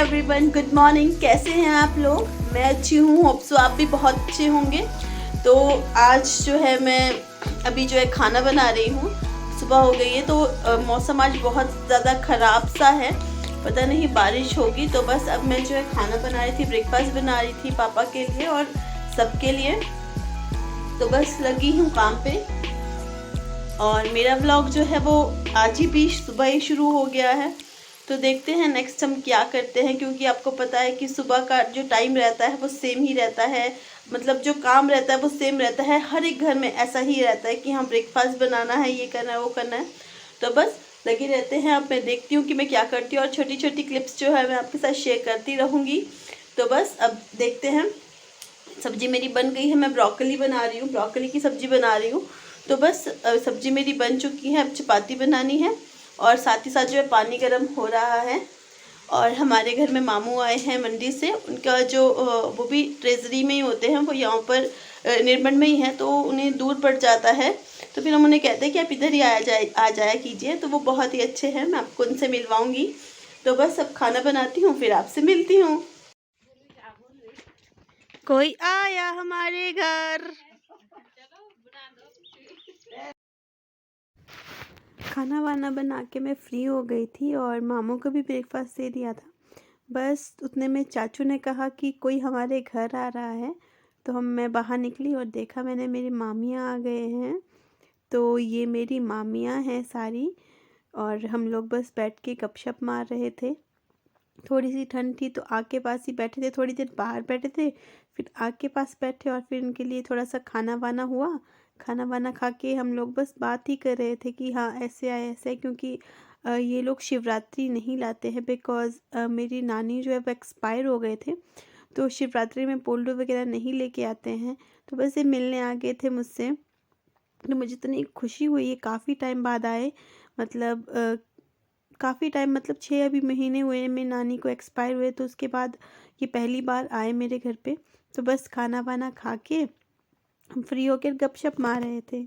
Everyone, good morning. कैसे हैं आप लोग? मैं अच्छी हूँ, होप सो आप भी बहुत अच्छे होंगे। तो आज जो है मैं अभी जो है खाना बना रही हूँ। सुबह हो गई है तो मौसम आज बहुत ज़्यादा ख़राब सा है, पता नहीं बारिश होगी। तो बस अब मैं जो है खाना बना रही थी, ब्रेकफास्ट बना रही थी पापा के लिए और सबके लिए। तो बस लगी हूँ काम पे। और मेरा व्लॉग जो है वो आज ही भी सुबह ही शुरू हो गया है। तो देखते हैं नेक्स्ट हम क्या करते हैं, क्योंकि आपको पता है कि सुबह का जो टाइम रहता है वो सेम ही रहता है। मतलब जो काम रहता है वो सेम रहता है, हर एक घर में ऐसा ही रहता है कि हाँ ब्रेकफास्ट बनाना है, ये करना है, वो करना है। तो बस लगे रहते हैं। अब मैं देखती हूँ कि मैं क्या करती हूँ और छोटी छोटी क्लिप्स जो है मैं आपके साथ शेयर करती रहूँगी। तो बस अब देखते हैं। सब्जी मेरी बन गई है, मैं ब्रोकली बना रही हूँ, ब्रोकली की सब्जी बना रही हूँ। तो बस सब्जी मेरी बन चुकी है, अब चपाती बनानी है और साथ ही साथ जो है पानी गर्म हो रहा है। और हमारे घर में मामू आए हैं मंडी से, उनका जो वो भी ट्रेजरी में ही होते हैं, वो यहाँ पर निर्मंड में ही है, तो उन्हें दूर पड़ जाता है। तो फिर हम उन्हें कहते हैं कि आप इधर ही आ जाया कीजिए। तो वो बहुत ही अच्छे हैं, मैं आपको उनसे मिलवाऊँगी। तो बस अब खाना बनाती हूँ, फिर आपसे मिलती हूँ। कोई आया हमारे घर। खाना वाना बना के मैं फ़्री हो गई थी और मामू को भी ब्रेकफास्ट दे दिया था। बस उतने में चाचू ने कहा कि कोई हमारे घर आ रहा है। तो मैं बाहर निकली और देखा मैंने, मेरी मामियाँ आ गए हैं। तो ये मेरी मामियाँ हैं सारी, और हम लोग बस बैठ के गपशप मार रहे थे। थोड़ी सी ठंड थी तो आग के पास ही बैठे थे, थोड़ी देर बाहर बैठे थे, फिर आग के पास बैठे और फिर उनके लिए थोड़ा सा खाना वाना हुआ। खाना वाना खा के हम लोग बस बात ही कर रहे थे कि हाँ ऐसे आए ऐसे आए, क्योंकि ये लोग शिवरात्रि नहीं लाते हैं, बिकॉज़ मेरी नानी जो है वो एक्सपायर हो गए थे। तो शिवरात्रि में पोल्डो वगैरह नहीं लेके आते हैं। तो बस ये मिलने आ गए थे मुझसे। तो मुझे इतनी खुशी हुई, ये काफ़ी टाइम बाद आए। मतलब काफ़ी टाइम, मतलब 6 अभी महीने हुए मेरी नानी को एक्सपायर हुए, तो उसके बाद ये पहली बार आए मेरे घर पे। तो बस खाना वाना खा के हम फ्री होकर गपशप मार रहे थे।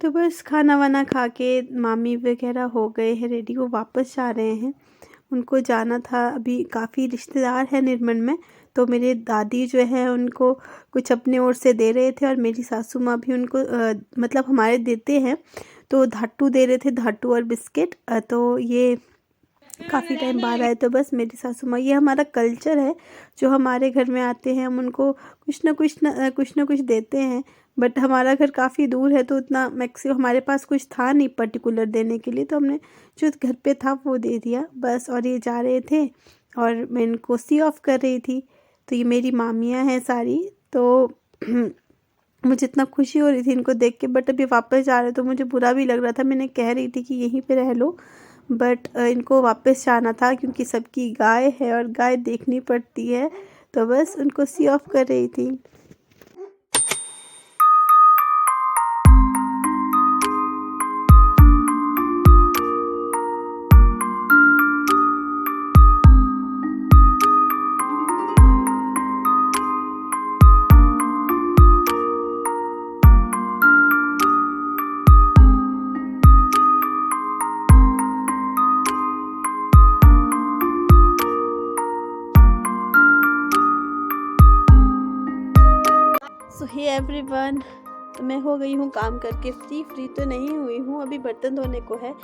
तो बस खाना वाना खा के मामी वगैरह हो गए हैं रेडी, वो वापस जा रहे हैं। उनको जाना था, अभी काफ़ी रिश्तेदार हैं निर्मंड में। तो मेरे दादी जो है उनको कुछ अपने ओर से दे रहे थे और मेरी सासू माँ भी उनको मतलब हमारे देते हैं। तो धाटू दे रहे थे, धाटू और बिस्किट। तो ये काफ़ी टाइम बाद आए। तो बस मेरी सासू माँ, ये हमारा कल्चर है, जो हमारे घर में आते हैं हम उनको कुछ ना कुछ देते हैं। बट हमारा घर काफ़ी दूर है, तो उतना मैक्सिमम हमारे पास कुछ था नहीं पर्टिकुलर देने के लिए, तो हमने जो घर पे था वो दे दिया बस। और ये जा रहे थे और मैं इनको सी ऑफ कर रही थी। तो ये मेरी मामियाँ हैं सारी। तो मुझे इतना खुशी हो रही थी इनको देख के, बट अभी वापस जा रहे तो मुझे बुरा भी लग रहा था। मैंने कह रही थी कि यहीं पे रह लो, बट इनको वापस जाना था क्योंकि सबकी गाय है और गाय देखनी पड़ती है। तो बस उनको सी ऑफ कर रही थी। So hey everyone, तो मैं हो गई हूँ काम करके फ्री तो नहीं हुई हूँ, अभी बर्तन धोने को है,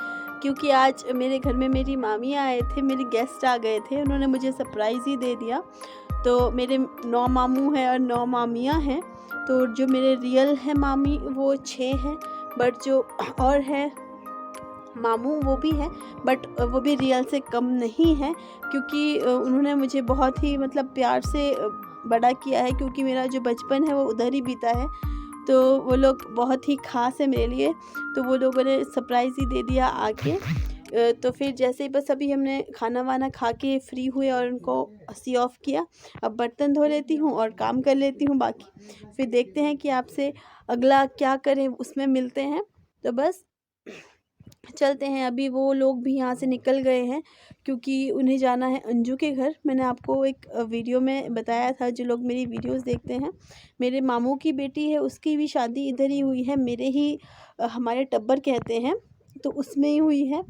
क्योंकि आज मेरे घर में मेरी मामी आए थे, मेरे गेस्ट आ गए थे, उन्होंने मुझे सरप्राइज़ ही दे दिया। तो मेरे 9 मामू हैं और 9 मामियाँ हैं। तो जो मेरे रियल है मामी वो 6 हैं, बट जो और है मामू वो भी है, बट वो भी रियल से कम नहीं है, क्योंकि उन्होंने मुझे बहुत ही मतलब प्यार से बड़ा किया है, क्योंकि मेरा जो बचपन है वो उधर ही बीता है। तो वो लोग बहुत ही ख़ास है मेरे लिए, तो वो लोगों ने सरप्राइज़ ही दे दिया आके। तो फिर जैसे ही बस अभी हमने खाना वाना खा के फ्री हुए और उनको सी ऑफ किया, अब बर्तन धो लेती हूँ और काम कर लेती हूँ बाकी, फिर देखते हैं कि आपसे अगला क्या करें उसमें मिलते हैं। तो बस चलते हैं, अभी वो लोग भी यहाँ से निकल गए हैं, क्योंकि उन्हें जाना है अंजू के घर। मैंने आपको एक वीडियो में बताया था, जो लोग मेरी वीडियोस देखते हैं, मेरे मामू की बेटी है, उसकी भी शादी इधर ही हुई है, मेरे ही हमारे टब्बर कहते हैं, तो उसमें ही हुई है।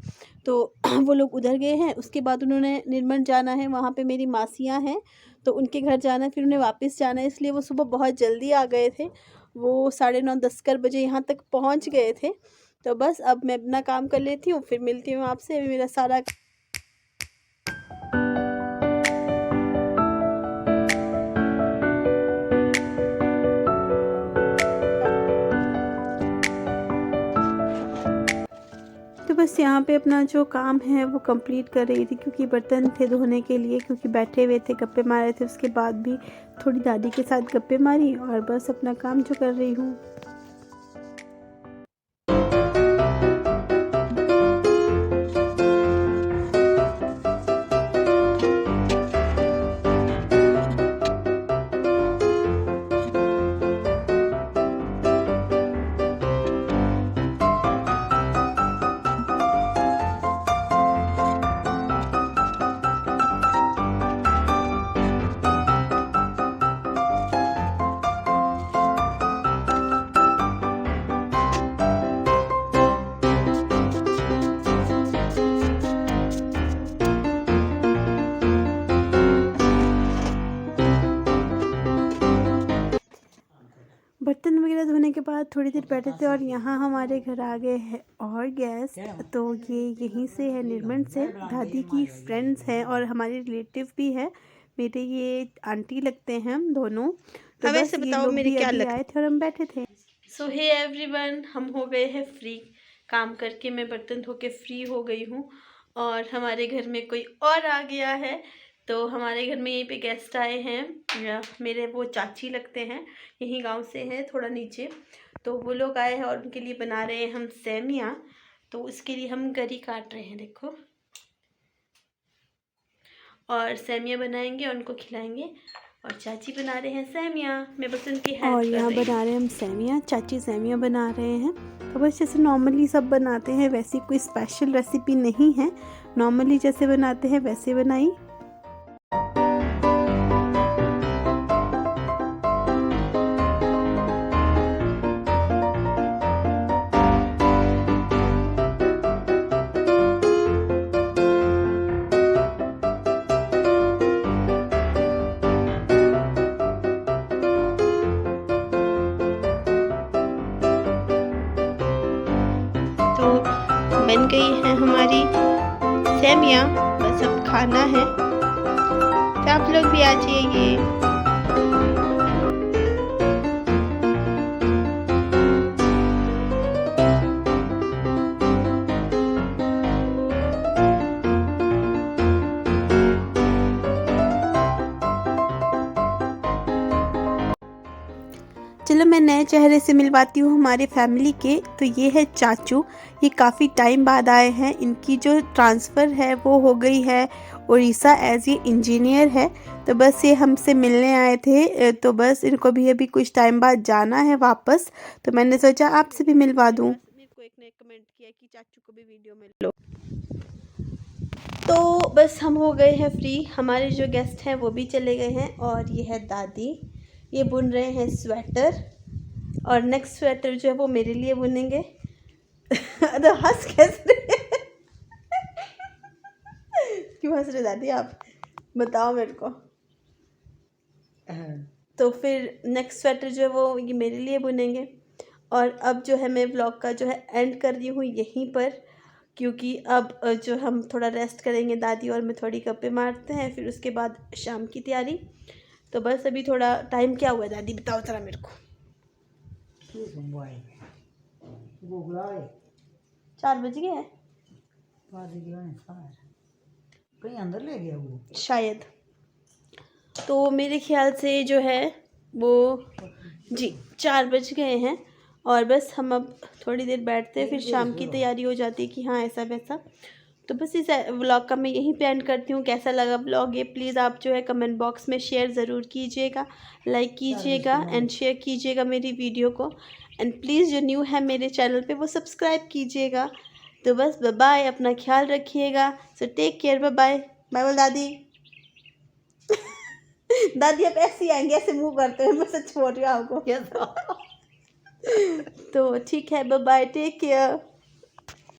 तो वो लोग उधर गए हैं, उसके बाद उन्होंने निर्मल जाना है, वहाँ पे मेरी मासियाँ हैं तो उनके घर जाना है, फिर उन्हें वापस जाना है, इसलिए वो सुबह बहुत जल्दी आ गए थे। वो 9:30-10 बजे यहाँ तक पहुँच गए थे। तो बस अब मैं अपना काम कर लेती हूँ, फिर मिलती हूँ आपसे। अभी मेरा सारा तो बस यहाँ पे अपना जो काम है वो कंप्लीट कर रही थी, क्योंकि बर्तन थे धोने के लिए, क्योंकि बैठे हुए थे, गप्पे मार रहे थे। उसके बाद भी थोड़ी दादी के साथ गप्पे मारी और बस अपना काम जो कर रही हूँ। बर्तन वगैरह धोने के बाद थोड़ी देर बैठे थे और यहाँ हमारे घर आ गए हैं और गेस्ट। तो ये यहीं से है, निर्मल से, दादी की फ्रेंड्स हैं और हमारे रिलेटिव भी है, मेरे ये आंटी लगते हैं हम दोनों। तो बस ये लोग भी अभी आए थे और हम बैठे थे। सो हे एवरीवन, हम हो गए हैं फ्री काम करके, मैं बर्तन धो के फ्री हो गई हूँ और हमारे घर में कोई और आ गया है। तो हमारे घर में यहीं पे गेस्ट आए हैं, मेरे वो चाची लगते हैं, यहीं गांव से हैं, थोड़ा नीचे। तो वो लोग आए हैं और उनके लिए बना रहे हैं हम सेमियाँ। तो उसके लिए हम गरी काट रहे हैं, देखो, और सेमियाँ बनाएंगे और उनको खिलाएंगे। और चाची बना रहे हैं सेमियाँ, मैं बस उनकी हेल्प और यहाँ बना रहे हैं हम सेमियाँ, चाची सेमियाँ बना रहे हैं। तो बस जैसे नॉर्मली सब बनाते हैं वैसी कोई स्पेशल रेसिपी नहीं है, नॉर्मली जैसे बनाते हैं वैसे बनाई। तो बन गई है हमारी सेमियाँ, बस अब खाना है। तो आप लोग भी आ जाइए। चलो मैं नए चेहरे से मिलवाती हूँ हमारे फैमिली के। तो ये है चाचू, ये काफ़ी टाइम बाद आए हैं, इनकी जो ट्रांसफ़र है वो हो गई है उड़ीसा, एज ये इंजीनियर है। तो बस ये हमसे मिलने आए थे, तो बस इनको भी अभी कुछ टाइम बाद जाना है वापस, तो मैंने सोचा आपसे भी मिलवा दूँ। मेरे को एक ने कमेंट किया कि चाचू को भी वीडियो में लो। तो बस हम हो गए हैं फ्री, हमारे जो गेस्ट हैं वो भी चले गए हैं। और ये है दादी, ये बुन रहे हैं स्वेटर, और नेक्स्ट स्वेटर जो है वो मेरे लिए बुनेंगे। तो हंस कैसे रहे? क्यों हंस रहे दादी आप, बताओ मेरे को। तो फिर नेक्स्ट स्वेटर जो है वो ये मेरे लिए बुनेंगे। और अब जो है मैं व्लॉग का जो है एंड कर रही हूँ यहीं पर, क्योंकि अब जो हम थोड़ा रेस्ट करेंगे, दादी और मैं थोड़ी गप्पे मारते हैं, फिर उसके बाद शाम की तैयारी। तो बस अभी थोड़ा टाइम क्या हुआ है दादी, बताओ ज़रा मेरे को। 4 बज गए हैं कहीं अंदर ले गया वो। शायद, तो मेरे ख्याल से जो है वो जी 4 बज गए हैं। और बस हम अब थोड़ी देर बैठते हैं, फिर शाम की तैयारी हो जाती है कि हाँ ऐसा वैसा। तो बस इस व्लॉग का मैं यहीं पे एंड करती हूँ। कैसा लगा व्लॉग ये प्लीज़ आप जो है कमेंट बॉक्स में शेयर ज़रूर कीजिएगा, लाइक कीजिएगा एंड शेयर कीजिएगा मेरी वीडियो को। एंड प्लीज़ जो न्यू है मेरे चैनल पे वो सब्सक्राइब कीजिएगा। तो बस बाय बाय, अपना ख्याल रखिएगा। So take care, bye bye. Bye बोल दादी। दादी अब ऐसे ही आएंगे, ऐसे मुंह करते हैं, मैं सच बोल रही हूँ आपको। तो ठीक है, बाय बाय, टेक केयर।